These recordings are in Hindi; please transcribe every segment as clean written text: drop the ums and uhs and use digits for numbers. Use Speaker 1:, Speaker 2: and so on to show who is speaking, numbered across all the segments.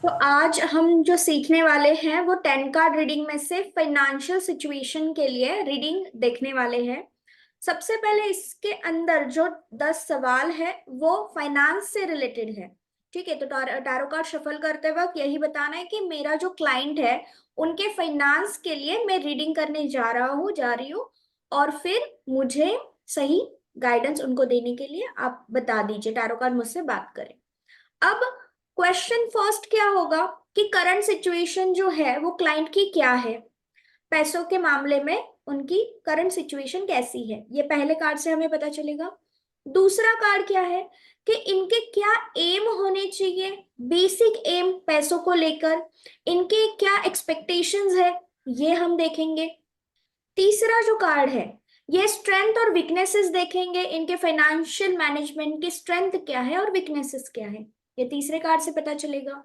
Speaker 1: तो आज हम जो सीखने वाले हैं वो 10 कार्ड रीडिंग में से फाइनेंशियल सिचुएशन के लिए रीडिंग देखने वाले हैं। सबसे पहले इसके अंदर जो 10 सवाल है वो फाइनेंस से रिलेटेड है। ठीक है, तो टैरो कार्ड शफल करते वक्त यही बताना है कि मेरा जो क्लाइंट है उनके फाइनेंस के लिए मैं रीडिंग करने जा रही हूँ। और फिर मुझे सही गाइडेंस उनको देने के लिए आप बता दीजिए, टैरो कार्ड मुझसे बात करें। अब क्वेश्चन फर्स्ट क्या होगा कि करंट सिचुएशन जो है वो क्लाइंट की क्या है, पैसों के मामले में उनकी करंट सिचुएशन कैसी है, ये पहले कार्ड से हमें पता चलेगा। दूसरा कार्ड क्या है कि इनके क्या एम होने चाहिए, बेसिक एम पैसों को लेकर इनके क्या एक्सपेक्टेशंस है, ये हम देखेंगे। तीसरा जो कार्ड है ये स्ट्रेंथ और वीकनेसेस देखेंगे, इनके फाइनेंशियल मैनेजमेंट की स्ट्रेंथ क्या है और वीकनेसेस क्या है, ये तीसरे कार्ड से पता चलेगा।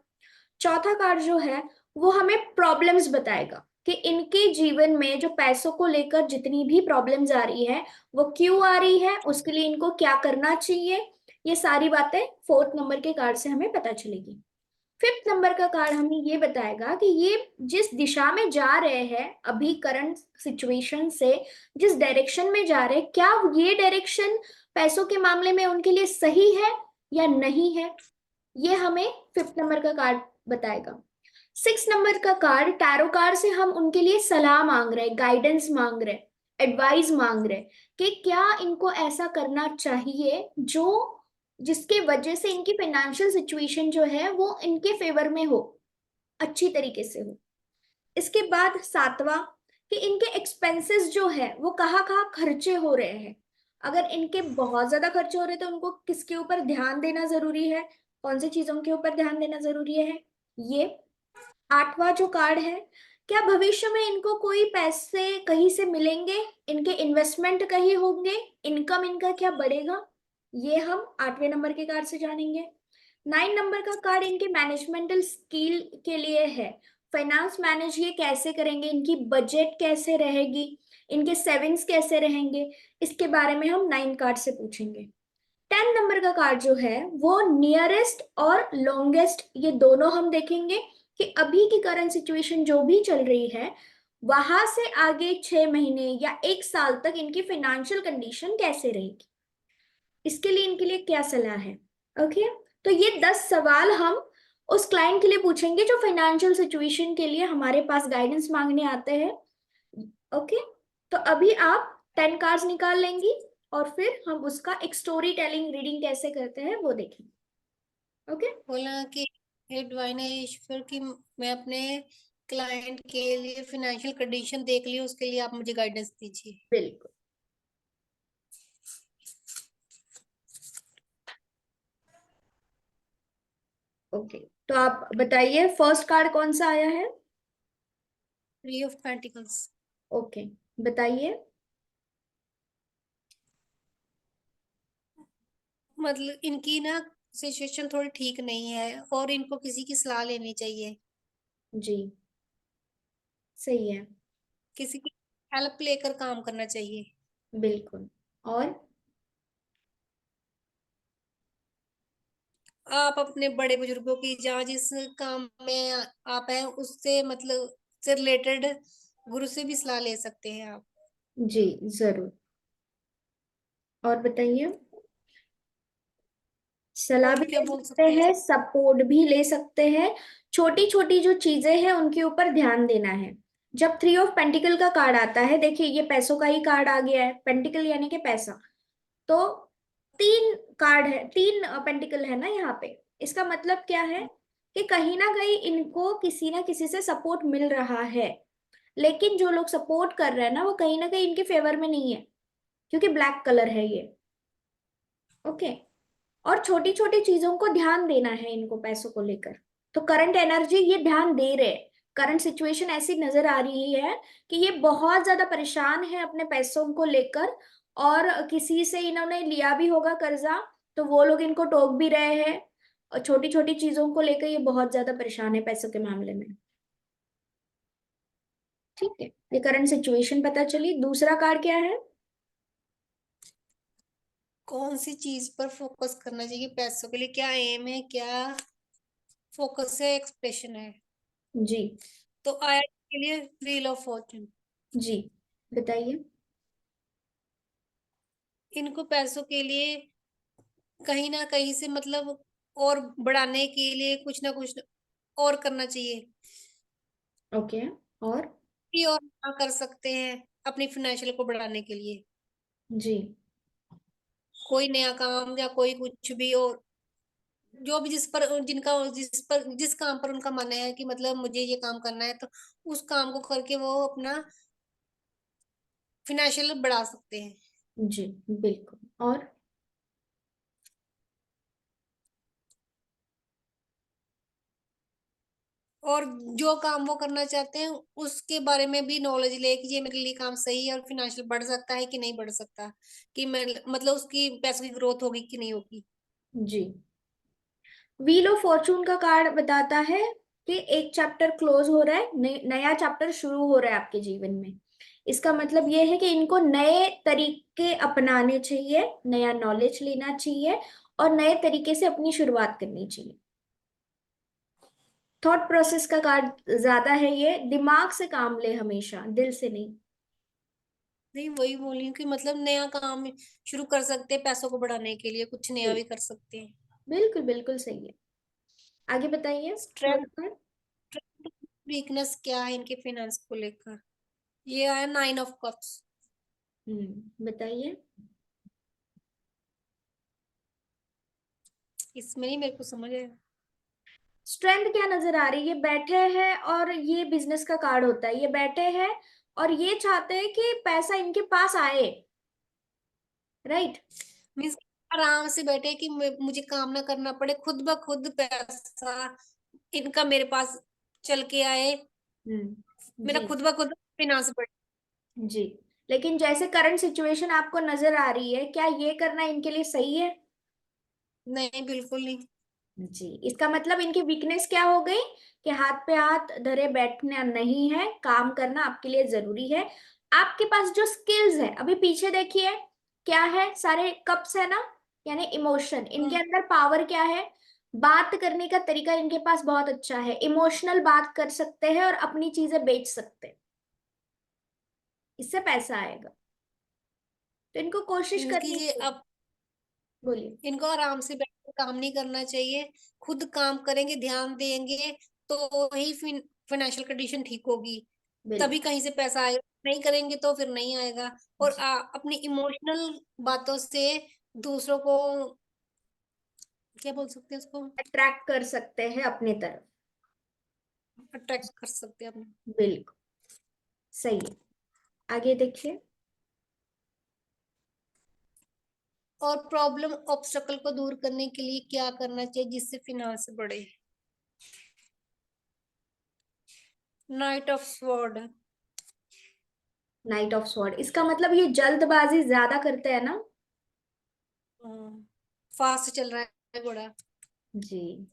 Speaker 1: चौथा कार्ड जो है वो हमें प्रॉब्लम्स बताएगा कि इनके जीवन में जो पैसों को लेकर जितनी भी प्रॉब्लम्स आ रही है वो क्यों आ रही है, उसके लिए इनको क्या करना चाहिए, ये सारी बातें फोर्थ नंबर के कार्ड से हमें पता चलेगी। फिफ्थ नंबर का कार्ड हमें ये बताएगा कि ये जिस दिशा में जा रहे हैं अभी करंट सिचुएशन से, जिस डायरेक्शन में जा रहे हैं, क्या ये डायरेक्शन पैसों के मामले में उनके लिए सही है या नहीं है, ये हमें फिफ्थ नंबर का कार्ड बताएगा। सिक्स नंबर का कार्ड टैरो कार्ड से हम उनके लिए सलाह मांग रहे हैं, गाइडेंस मांग रहे हैं, एडवाइस मांग रहे हैं कि क्या इनको ऐसा करना चाहिए जो जिसके वजह से इनकी फाइनेंशियल सिचुएशन जो है वो इनके फेवर में हो, अच्छी तरीके से हो। इसके बाद सातवां कि इनके एक्सपेंसेस जो है वो कहाँ कहाँ खर्चे हो रहे हैं, अगर इनके बहुत ज्यादा खर्चे हो रहे हैं तो उनको किसके ऊपर ध्यान देना जरूरी है, कौन सी चीजों के ऊपर ध्यान देना जरूरी है, ये। आठवां जो कार्ड है, क्या भविष्य में इनको कोई पैसे कहीं से मिलेंगे, इनके इन्वेस्टमेंट कहीं होंगे, इनकम इनका क्या बढ़ेगा, ये हम आठवें नंबर के कार्ड से जानेंगे। 9 नंबर का कार्ड इनके मैनेजमेंटल स्किल के लिए है, फाइनेंस मैनेज ये कैसे करेंगे, इनकी बजट कैसे रहेगी, इनके सेविंग्स कैसे रहेंगे, इसके बारे में हम 9 कार्ड से पूछेंगे। 10 नंबर का कार्ड जो है वो नियरेस्ट और लॉन्गेस्ट, ये दोनों हम देखेंगे कि अभी की करंट सिचुएशन जो भी चल रही है वहां से आगे 6 महीने या 1 साल तक इनकी फाइनेंशियल कंडीशन कैसे रहेगी, इसके लिए इनके लिए क्या सलाह है। ओके, तो ये 10 सवाल हम उस क्लाइंट के लिए पूछेंगे जो फाइनेंशियल सिचुएशन के लिए हमारे पास गाइडेंस मांगने आते हैं। ओके, तो अभी आप 10 कार्ड्स निकाल लेंगी और फिर हम उसका एक स्टोरी टेलिंग रीडिंग कैसे करते हैं वो देखेंगे। ओके,
Speaker 2: बोला कि हे डिवाइन ईश्वर की मैं अपने क्लाइंट के लिए फाइनेंशियल कंडीशन देख ली, उसके लिए आप मुझे गाइडेंस दीजिए।
Speaker 1: बिल्कुल। ओके, तो आप बताइए फर्स्ट कार्ड कौन सा आया है।
Speaker 2: Three of pentacles.
Speaker 1: ओके, बताइए।
Speaker 2: मतलब इनकी ना सिचुएशन थोड़ी ठीक नहीं है और इनको किसी की सलाह लेनी चाहिए।
Speaker 1: जी, सही है।
Speaker 2: किसी की हेल्प लेकर काम करना चाहिए।
Speaker 1: बिल्कुल। और
Speaker 2: आप अपने बड़े बुजुर्गों की जहाँ जिस काम में आप हैं उससे मतलब से रिलेटेड गुरु से भी सलाह ले सकते हैं आप।
Speaker 1: जी, जरूर। और बताइए, सलाह
Speaker 2: और
Speaker 1: भी
Speaker 2: क्या
Speaker 1: ले
Speaker 2: बोल
Speaker 1: सकते
Speaker 2: सकते हैं?
Speaker 1: हैं, सपोर्ट भी ले सकते हैं, छोटी छोटी जो चीजें हैं उनके ऊपर ध्यान देना है। जब 3 ऑफ पेंटिकल का कार्ड आता है, देखिए ये पैसों का ही कार्ड आ गया है, पेंटिकल यानी कि पैसा। तो 3 कार्ड है, 3 पेंटिकल है ना यहाँ पे, इसका मतलब क्या है कि कहीं ना कहीं इनको किसी ना किसी से सपोर्ट मिल रहा है, लेकिन जो लोग सपोर्ट कर रहे हैं ना वो कहीं ना कहीं इनके फेवर में नहीं है, क्योंकि ब्लैक कलर है ये। ओके, और छोटी छोटी चीजों को ध्यान देना है इनको पैसों को लेकर। तो करंट एनर्जी ये ध्यान दे रहे हैं, करंट सिचुएशन ऐसी नजर आ रही है कि ये बहुत ज्यादा परेशान है अपने पैसों को लेकर, और किसी से इन्होंने लिया भी होगा कर्जा, तो वो लोग इनको टोक भी रहे हैं, और छोटी छोटी चीजों को लेकर ये बहुत ज्यादा परेशान है पैसों के मामले में। ठीक है, ये करंट सिचुएशन पता चली। दूसरा कार्ड क्या है।
Speaker 2: कौन सी चीज पर फोकस करना चाहिए पैसों के लिए, क्या एम है, क्या फोकस है, एक्सप्रेशन है।
Speaker 1: जी।
Speaker 2: तो आया के लिए व्हील ऑफ फॉर्चून।
Speaker 1: जी बताइए।
Speaker 2: इनको पैसों के लिए कहीं ना कहीं से मतलब और बढ़ाने के लिए कुछ ना कुछ और करना चाहिए।
Speaker 1: ओके। और।
Speaker 2: भी और क्या कर सकते हैं अपनी फाइनेंशियल को बढ़ाने के लिए?
Speaker 1: जी।
Speaker 2: कोई नया काम या कोई कुछ भी, और जो भी जिस काम पर उनका मन है कि मतलब मुझे ये काम करना है, तो उस काम को करके वो अपना फाइनेंशियल बढ़ा सकते हैं।
Speaker 1: जी बिल्कुल। और।
Speaker 2: और जो काम वो करना चाहते हैं उसके बारे में भी नॉलेज ले कि ये मेरे लिए काम सही है और फाइनेंशियल बढ़ सकता है कि नहीं बढ़ सकता, कि मैं मतलब उसकी पैसों की ग्रोथ होगी कि नहीं होगी।
Speaker 1: जी। व्हील ऑफ फॉर्चून का कार्ड बताता है कि एक चैप्टर क्लोज हो रहा है, नया चैप्टर शुरू हो रहा है आपके जीवन में। इसका मतलब ये है कि इनको नए तरीके अपनाने चाहिए, नया नॉलेज लेना चाहिए और नए तरीके से अपनी शुरुआत करनी चाहिए। थॉट प्रोसेस का कार्ड ज्यादा है, ये दिमाग से काम ले हमेशा, दिल से नहीं।
Speaker 2: नहीं, वही बोली हूँ कि मतलब नया काम शुरू कर सकते हैं, पैसों को बढ़ाने के लिए कुछ नया
Speaker 1: बिल्कुल
Speaker 2: भी कर सकते हैं।
Speaker 1: बिल्कुल बिल्कुल सही है। आगे बताइए। Third
Speaker 2: strength,
Speaker 1: card.
Speaker 2: वीकनेस क्या है इनके फाइनेंस को लेकर? ये आया 9 ऑफ कप्स।
Speaker 1: बताइए।
Speaker 2: इसमें नहीं मेरे को समझ आया।
Speaker 1: स्ट्रेंथ क्या नजर आ रही है? ये बैठे हैं और ये बिजनेस का कार्ड होता है, ये बैठे हैं और ये चाहते हैं कि पैसा इनके पास आए। राइट।
Speaker 2: मीन्स आराम से बैठे कि मुझे काम ना करना पड़े, खुद ब खुद पैसा इनका मेरे पास चल के आए, मेरा
Speaker 1: जी।
Speaker 2: खुद ब खुद फाइनेंस बढ़े।
Speaker 1: जी। लेकिन जैसे करंट सिचुएशन आपको नजर आ रही है, क्या ये करना इनके लिए सही है?
Speaker 2: नहीं, बिल्कुल नहीं।
Speaker 1: जी। इसका मतलब इनकी वीकनेस क्या हो गई कि हाथ पे हाथ धरे बैठना नहीं है, काम करना आपके लिए जरूरी है। आपके पास जो स्किल्स है, अभी पीछे देखिए क्या है, सारे कप्स है ना, यानी इमोशन। इनके
Speaker 2: हम्म,
Speaker 1: अंदर पावर क्या है? बात करने का तरीका इनके पास बहुत अच्छा है, इमोशनल बात कर सकते हैं और अपनी चीजें बेच सकते हैं, इससे पैसा आएगा। तो इनको कोशिश
Speaker 2: इनकी
Speaker 1: करनी
Speaker 2: ये
Speaker 1: चाहिए।
Speaker 2: अब
Speaker 1: बोलिए।
Speaker 2: इनको आराम से बैठ के काम नहीं करना चाहिए। खुद काम करेंगे, ध्यान देंगे, तो ही फाइनेंशियल कंडीशन ठीक होगी, तभी
Speaker 1: बिल्कुल।
Speaker 2: कहीं से पैसा आएगा। नहीं करेंगे तो फिर नहीं आएगा। और अपनी इमोशनल बातों से दूसरों को क्या बोल सकते हैं उसको,
Speaker 1: अट्रैक्ट कर सकते हैं अपनी तरफ।
Speaker 2: अट्रैक्ट कर सकते हैं अपने।
Speaker 1: बिल्कुल सही है। आगे देखिए।
Speaker 2: और प्रॉब्लम ऑब्स्टकल को दूर करने के लिए क्या करना चाहिए जिससे फाइनेंस बढ़े? Night of sword.
Speaker 1: Night of sword, इसका मतलब ये जल्दबाजी ज्यादा करते हैं ना।
Speaker 2: फास्ट चल रहा है घोड़ा।
Speaker 1: जी।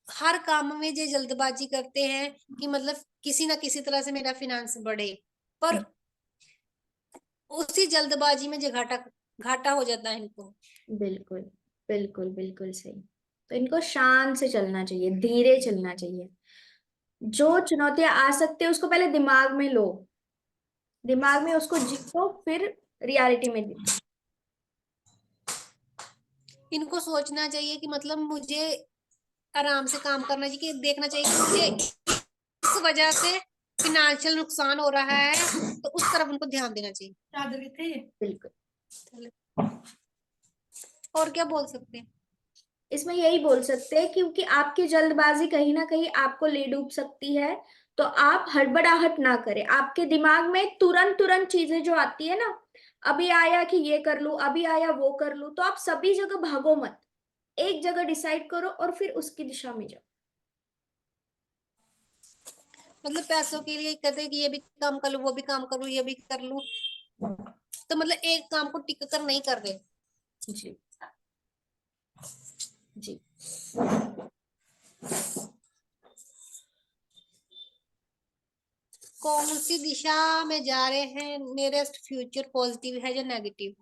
Speaker 2: हर काम में जो जल्दबाजी करते हैं कि मतलब किसी ना किसी तरह से मेरा फाइनेंस बढ़े, पर उसी जल्दबाजी में जो घाटा घाटा हो जाता है इनको।
Speaker 1: बिल्कुल बिल्कुल बिल्कुल सही। तो इनको शांत से चलना चाहिए, धीरे चलना चाहिए। जो चुनौतियां आ सकती है उसको पहले दिमाग में लो, दिमाग में उसको जीतो, फिर रियलिटी में देखो।
Speaker 2: इनको सोचना चाहिए कि मतलब मुझे आराम से काम करना चाहिए, कि देखना चाहिए कि मुझे इस वजह से फिनेंशियल नुकसान हो रहा है, तो उस तरफ उनको ध्यान देना चाहिए। चादर कितने है?
Speaker 1: बिल्कुल।
Speaker 2: चले। और क्या बोल सकते हैं?
Speaker 1: इसमें यही बोल सकते हैं क्योंकि आपकी जल्दबाजी कहीं ना कहीं आपको ले डूब सकती है। तो आप हड़बड़ाहट ना करें, आपके दिमाग में तुरंत तुरंत चीजें जो आती है ना, अभी आया कि ये कर लूं, अभी आया वो कर लूं, तो आप सभी जगह भागो मत, एक जगह डिसाइड करो और फिर उसकी दिशा में जाओ।
Speaker 2: मतलब पैसों के लिए कहते हैं कि ये भी काम कर लूं, वो भी काम करूं, ये भी कर लूं, तो मतलब एक काम को टिक कर नहीं कर रहे।
Speaker 1: जी। जी।
Speaker 2: कौन सी दिशा में जा रहे हैं, नियरेस्ट फ्यूचर पॉजिटिव है या नेगेटिव?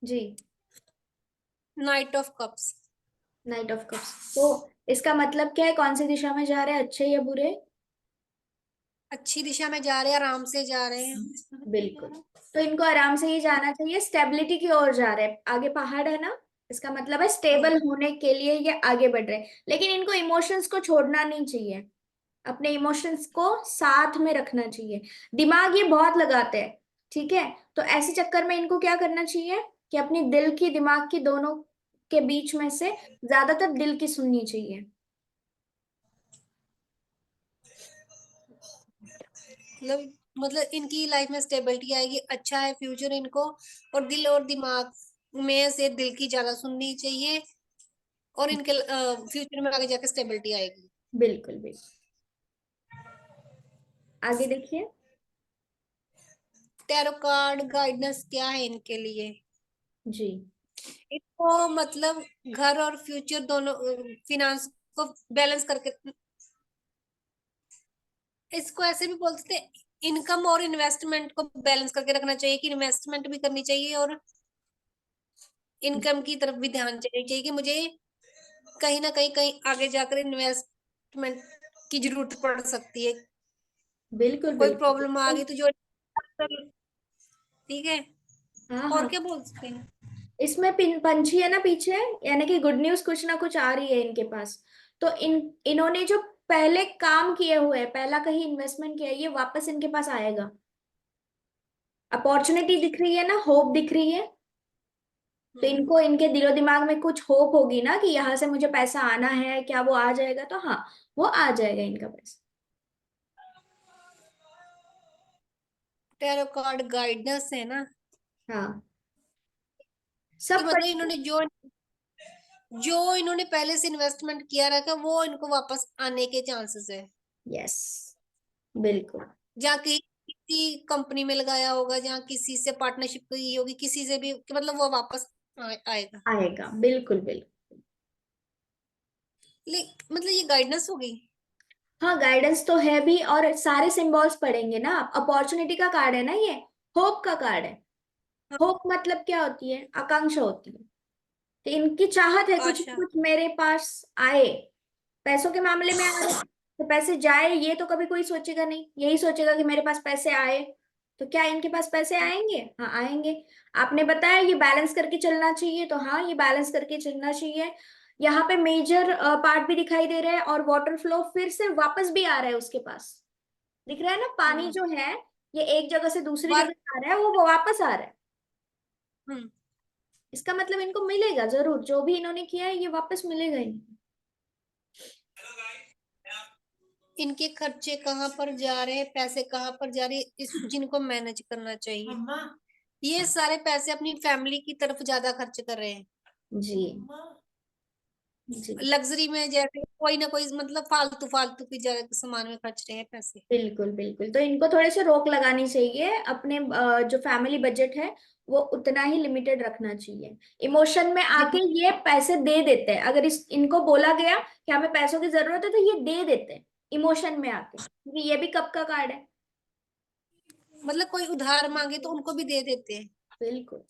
Speaker 1: जी।
Speaker 2: Knight of cups.
Speaker 1: Knight of cups. तो इसका मतलब क्या है, कौन सी दिशा में जा रहे हैं, अच्छे या बुरे?
Speaker 2: अच्छी दिशा में जा रहे हैं, आराम से जा रहे हैं।
Speaker 1: बिल्कुल। तो इनको आराम से ही जाना चाहिए, स्टेबिलिटी की ओर जा रहे हैं। आगे पहाड़ है ना, इसका मतलब है
Speaker 2: हाँ।
Speaker 1: स्टेबल होने के लिए ये आगे बढ़ रहे हैं। लेकिन इनको इमोशंस को छोड़ना नहीं चाहिए, अपने इमोशंस को साथ में रखना चाहिए। दिमाग ये बहुत लगाते हैं, ठीक है। तो ऐसे चक्कर में इनको क्या करना चाहिए कि अपनी दिल की दिमाग की दोनों के बीच में से ज्यादातर दिल की सुननी चाहिए।
Speaker 2: मतलब इनकी लाइफ में स्टेबिलिटी आएगी, अच्छा है फ्यूचर इनको। और दिल और दिमाग में से दिल की ज्यादा सुननी चाहिए, और इनके फ्यूचर में आगे जाके स्टेबिलिटी आएगी।
Speaker 1: बिल्कुल बिल्कुल। आगे देखिए।
Speaker 2: टैरो कार्ड गाइडेंस क्या है इनके लिए?
Speaker 1: जी।
Speaker 2: इनको मतलब घर और फ्यूचर दोनों, फिनांस को बैलेंस करके, इसको ऐसे भी बोल सकते हैं, इनकम और इन्वेस्टमेंट को बैलेंस करके रखना चाहिए, कि इन्वेस्टमेंट भी करनी चाहिए और इनकम की तरफ भी ध्यान चाहिए चाहिए कि मुझे कहीं ना कहीं आगे जाकर इन्वेस्टमेंट की जरूरत पड़ सकती है।
Speaker 1: बिल्कुल
Speaker 2: कोई
Speaker 1: बिल्कुल।
Speaker 2: प्रॉब्लम आ गई तो जो, ठीक है।
Speaker 1: हाँ
Speaker 2: और
Speaker 1: हाँ।
Speaker 2: क्या बोल सकते हैं?
Speaker 1: इसमें पंछी है ना पीछे, यानी कि गुड न्यूज कुछ ना कुछ आ रही है इनके पास। तो इन्होंने जो पहले काम किए हुए हैं, पहला कहीं इन्वेस्टमेंट किया है, ये वापस इनके पास आएगा। अपॉर्चुनिटी दिख रही है ना, होप दिख रही है। तो
Speaker 2: हम्म।
Speaker 1: इनको इनके दिलो दिमाग में कुछ होप होगी ना कि यहाँ से मुझे पैसा आना है, क्या वो आ जाएगा? तो हाँ, वो आ जाएगा इनका पैसा।
Speaker 2: टैरो कार्ड गाइडेंस है ना,
Speaker 1: हाँ,
Speaker 2: कि
Speaker 1: सब
Speaker 2: मतलब
Speaker 1: पढ़िए।
Speaker 2: इन्होंने जो जो इन्होंने पहले से इन्वेस्टमेंट किया रखा वो इनको वापस आने के चांसेस है।
Speaker 1: यस, बिल्कुल।
Speaker 2: जहाँ किसी कंपनी में लगाया होगा, जहाँ किसी से पार्टनरशिप की होगी किसी से भी, कि मतलब वो वापस आएगा।
Speaker 1: आएगा, बिल्कुल बिल्कुल।
Speaker 2: मतलब ये गाइडेंस होगी।
Speaker 1: हाँ, गाइडेंस तो है भी, और सारे सिंबल्स पढ़ेंगे ना आप। अपॉर्चुनिटी का कार्ड है ना ये, होप का कार्ड है।
Speaker 2: हाँ।
Speaker 1: होप मतलब क्या होती है? आकांक्षा होती है। तो इनकी चाहत है कुछ ना
Speaker 2: अच्छा।
Speaker 1: कुछ मेरे पास आए। पैसों के मामले में आ रहे हैं, तो पैसे जाए ये तो कभी कोई सोचेगा नहीं, यही सोचेगा कि मेरे पास पैसे आए। तो क्या इनके पास पैसे आएंगे? हाँ, आएंगे। आपने बताया ये बैलेंस करके चलना चाहिए, तो हाँ, ये बैलेंस करके चलना चाहिए। यहाँ पे मेजर पार्ट भी दिखाई दे रहा है, और वाटर फ्लो फिर से वापस भी आ रहा है उसके पास। दिख रहा है ना, पानी
Speaker 2: हम्म।
Speaker 1: जो है ये एक जगह से दूसरी
Speaker 2: वर्क।
Speaker 1: जगह आ रहा है, वो वापस आ रहा है।
Speaker 2: हम्म।
Speaker 1: इसका मतलब इनको मिलेगा जरूर, जो भी इन्होंने किया है ये वापस मिलेगा इनको।
Speaker 2: इनके खर्चे कहाँ पर जा रहे हैं, पैसे कहाँ पर जा रहे हैं, इस जिनको मैनेज करना चाहिए। ये सारे पैसे अपनी फैमिली की तरफ ज्यादा खर्च कर रहे हैं।
Speaker 1: जी जी।
Speaker 2: लग्जरी में जैसे कोई ना कोई मतलब फालतू फालतू की जगह सामान में खर्च रहे हैं पैसे।
Speaker 1: बिल्कुल बिल्कुल। तो इनको थोड़े से रोक लगानी चाहिए, अपने जो फैमिली बजट है वो उतना ही लिमिटेड रखना चाहिए। इमोशन में आके ये पैसे दे देते हैं, अगर इस इनको बोला गया कि हमें पैसों की जरूरत है तो ये दे देते हैं इमोशन में आके, क्योंकि ये भी कब का कार्ड है।
Speaker 2: मतलब कोई उधार मांगे तो उनको भी दे देते हैं।
Speaker 1: बिल्कुल।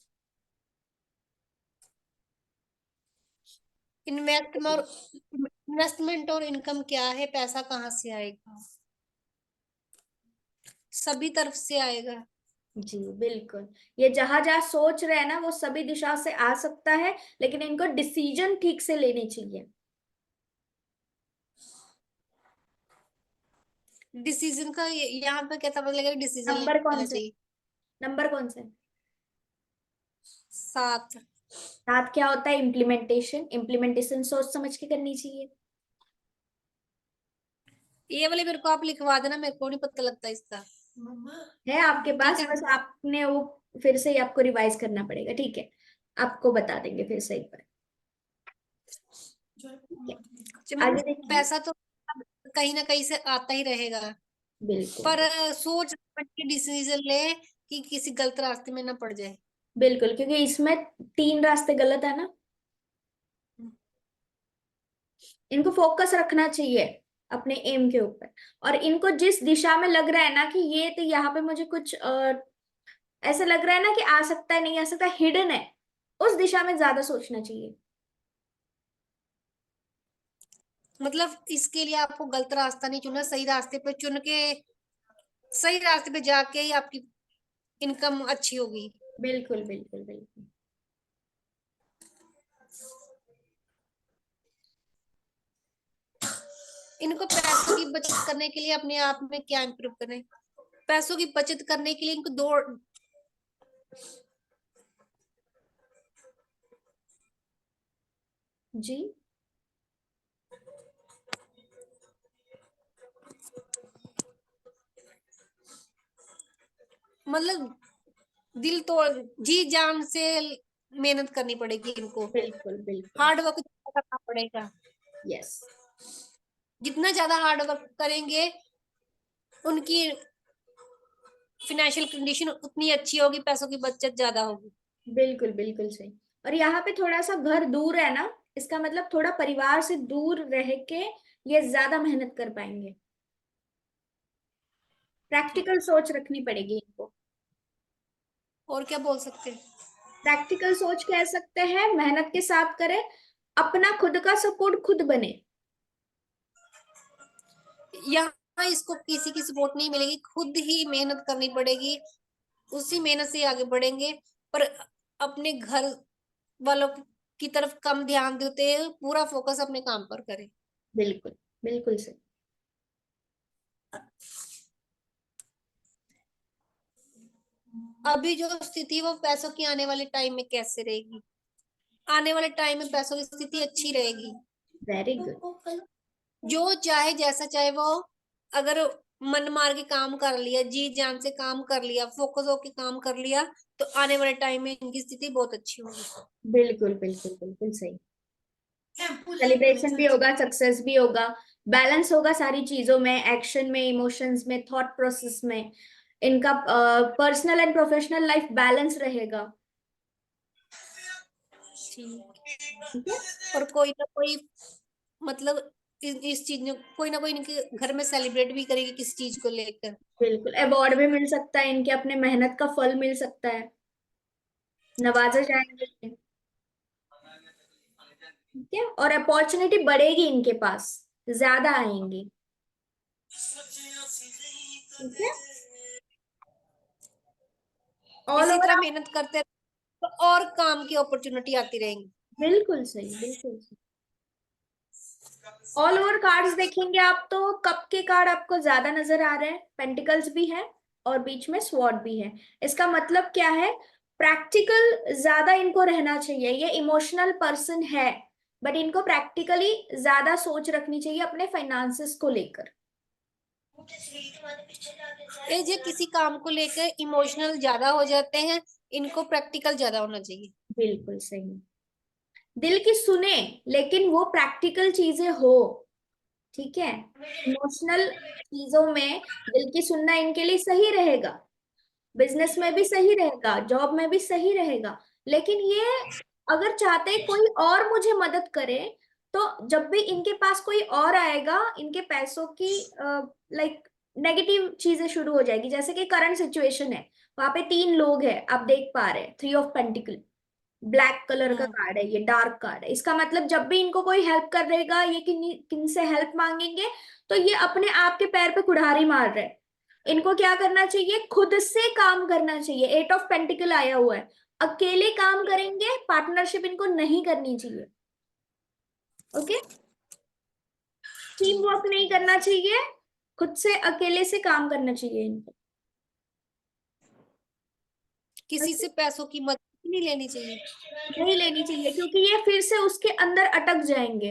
Speaker 2: इन्वेस्टमेंट और इनकम क्या है, पैसा कहाँ से आएगा? सभी तरफ से आएगा।
Speaker 1: जी बिल्कुल। ये जहां जहां सोच रहे हैं ना, वो सभी दिशा से आ सकता है, लेकिन इनको डिसीजन ठीक से लेने चाहिए।
Speaker 2: डिसीजन का यहाँ पे क्या पता लगेगा, डिसीजन
Speaker 1: नंबर कौन
Speaker 2: लेना
Speaker 1: से?
Speaker 2: चाहिए।
Speaker 1: नंबर कौन से?
Speaker 2: 7।
Speaker 1: साथ क्या होता है? इम्प्लीमेंटेशन। इम्प्लीमेंटेशन सोच समझ के करनी चाहिए।
Speaker 2: ये वाले मेरे को आप लिखवा देना, मेरे को नहीं पता लगता इसका।
Speaker 1: है आपके
Speaker 2: ठीक
Speaker 1: पास,
Speaker 2: है।
Speaker 1: बस आपने वो फिर से ही आपको रिवाइज करना पड़ेगा, ठीक है। आपको बता देंगे फिर से एक बार। ठीक है, आगे
Speaker 2: मतलब
Speaker 1: देखिए।
Speaker 2: पैसा तो कहीं ना कहीं से आता ही रहेगा,
Speaker 1: बिल्कुल
Speaker 2: पर सोच समझ के डिसीजन ले, कि किसी गलत रास्ते में ना पड़ जाए।
Speaker 1: बिल्कुल, क्योंकि इसमें तीन रास्ते गलत है ना। इनको फोकस रखना चाहिए अपने एम के ऊपर। और इनको जिस दिशा में लग रहा है ना कि ये तो यहाँ पे मुझे कुछ ऐसा लग रहा है ना कि आ सकता है, नहीं आ सकता, हिडन है, उस दिशा में ज्यादा सोचना चाहिए।
Speaker 2: मतलब इसके लिए आपको गलत रास्ता नहीं चुनना, सही रास्ते पे चुन के, सही रास्ते पे जाके ही आपकी इनकम अच्छी होगी।
Speaker 1: बिल्कुल बिल्कुल बिल्कुल।
Speaker 2: इनको पैसों की बचत करने के लिए अपने आप में क्या इम्प्रूव करें? पैसों की बचत करने के लिए इनको दो,
Speaker 1: जी।
Speaker 2: मतलब दिल तोड़, जी जान से मेहनत करनी पड़ेगी इनको,
Speaker 1: बिल्कुल बिल्कुल।
Speaker 2: हार्ड वर्क करना पड़ेगा।
Speaker 1: यस।
Speaker 2: जितना ज्यादा हार्ड वर्क करेंगे, उनकी फाइनेंशियल कंडीशन उतनी अच्छी होगी, पैसों की बचत ज्यादा होगी।
Speaker 1: बिल्कुल बिल्कुल सही। और यहाँ पे थोड़ा सा घर दूर है ना, इसका मतलब थोड़ा परिवार से दूर रह के ये ज्यादा मेहनत कर पाएंगे। प्रैक्टिकल सोच रखनी पड़ेगी इनको।
Speaker 2: और क्या बोल सकते हैं?
Speaker 1: प्रैक्टिकल सोच कह सकते हैं, मेहनत के साथ करें, अपना खुद का सपोर्ट खुद बने।
Speaker 2: यहाँ इसको किसी की सपोर्ट नहीं मिलेगी, खुद ही मेहनत करनी पड़ेगी, उसी मेहनत से आगे बढ़ेंगे। पर अपने घर वालों की तरफ कम ध्यान देते हैं, पूरा फोकस अपने काम पर करें।
Speaker 1: बिल्कुल बिल्कुल सही।
Speaker 2: अभी जो स्थिति वो पैसों की आने वाले टाइम में कैसे रहेगी? आने वाले टाइम में पैसों की स्थिति अच्छी रहेगी।
Speaker 1: Very good.
Speaker 2: जो चाहे जैसा चाहे वो, अगर मन मार के काम कर लिया, जी जान से काम कर लिया, फोकस होके काम कर लिया, तो आने वाले टाइम में इनकी स्थिति बहुत अच्छी होगी।
Speaker 1: बिल्कुल बिल्कुल बिल्कुल सही। सेलिब्रेशन भी होगा, सक्सेस भी होगा, बैलेंस होगा सारी चीजों में, एक्शन में, इमोशंस में, थॉट प्रोसेस में। इनका personal and professional life balance रहेगा।
Speaker 2: ठीक।
Speaker 1: ठीक है।
Speaker 2: और कोई ना कोई, मतलब इस चीज में कोई ना कोई इनके घर में सेलिब्रेट भी करेगी किसी चीज को लेकर।
Speaker 1: बिल्कुल, अवार्ड भी मिल सकता है, इनके अपने मेहनत का फल मिल सकता है, नवाजे जाएंगे। ठीक है। और अपॉर्चुनिटी बढ़ेगी इनके पास, ज्यादा आएंगी। ठीक है। ऑल
Speaker 2: इसी
Speaker 1: ओवर
Speaker 2: तरह
Speaker 1: आप।
Speaker 2: मेहनत करते रहे तो और काम की अपॉर्चुनिटी आती रहेंगी।
Speaker 1: बिल्कुल सही बिल्कुल सही। ऑल ओवर कार्ड्स देखेंगे आप तो कप के कार्ड आपको ज्यादा नजर आ रहे हैं, पेंटिकल्स भी है और बीच में स्वॉर्ड भी है। इसका मतलब क्या है? प्रैक्टिकल ज्यादा इनको रहना चाहिए, ये इमोशनल पर्सन है, बट इनको प्रैक्टिकली ज्यादा सोच रखनी चाहिए अपने फाइनेंसेस को लेकर।
Speaker 2: ये जो किसी काम को लेकर इमोशनल ज्यादा हो जाते हैं, इनको प्रैक्टिकल ज्यादा होना चाहिए।
Speaker 1: बिल्कुल सही। दिल की सुने, लेकिन वो प्रैक्टिकल चीजें हो। ठीक है। इमोशनल चीजों में दिल की सुनना इनके लिए सही रहेगा, बिजनेस में भी सही रहेगा, जॉब में भी सही रहेगा। लेकिन ये अगर चाहते हैं कोई और मुझे मदद करे, तो जब भी इनके पास कोई और आएगा, इनके पैसों की लाइक नेगेटिव चीजें शुरू हो जाएगी। जैसे कि करंट सिचुएशन है, वहां पे तीन लोग हैं, आप देख पा रहे हैं, three of pentacle, black colour का
Speaker 2: हम्म।
Speaker 1: कार्ड है, ये डार्क कार्ड है। इसका मतलब जब भी इनको कोई हेल्प कर रहेगा, ये किन किन से हेल्प मांगेंगे, तो ये अपने आप के पैर पे कुल्हाड़ी मार रहे हैं। इनको क्या करना चाहिए? खुद से काम करना चाहिए। एट ऑफ पेंटिकल आया हुआ है, अकेले काम करेंगे, पार्टनरशिप इनको नहीं करनी चाहिए। ओके। टीम वर्क नहीं करना चाहिए, खुद से अकेले से काम करना चाहिए इनको।
Speaker 2: किसी
Speaker 1: Okay?
Speaker 2: से पैसों की मदद नहीं लेनी चाहिए।
Speaker 1: नहीं लेनी चाहिए, क्योंकि ये फिर से उसके अंदर अटक जाएंगे।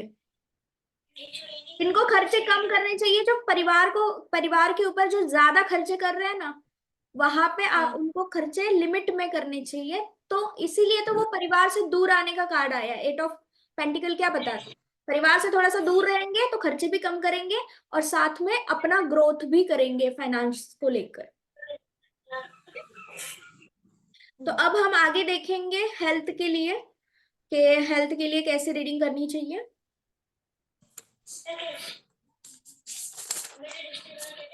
Speaker 1: इनको खर्चे कम करने चाहिए, जो परिवार के ऊपर जो ज्यादा खर्चे कर रहे हैं ना, वहां पे
Speaker 2: हम्म।
Speaker 1: उनको खर्चे लिमिट में करने चाहिए। तो इसीलिए तो वो परिवार से दूर आने का कार्ड आया। एट ऑफ पेंटिकल क्या बता रहा है? परिवार से थोड़ा सा दूर रहेंगे तो खर्चे भी कम करेंगे, और साथ में अपना ग्रोथ भी करेंगे फाइनेंस को लेकर। तो अब हम आगे देखेंगे हेल्थ के लिए, कि हेल्थ के लिए कैसे रीडिंग करनी चाहिए।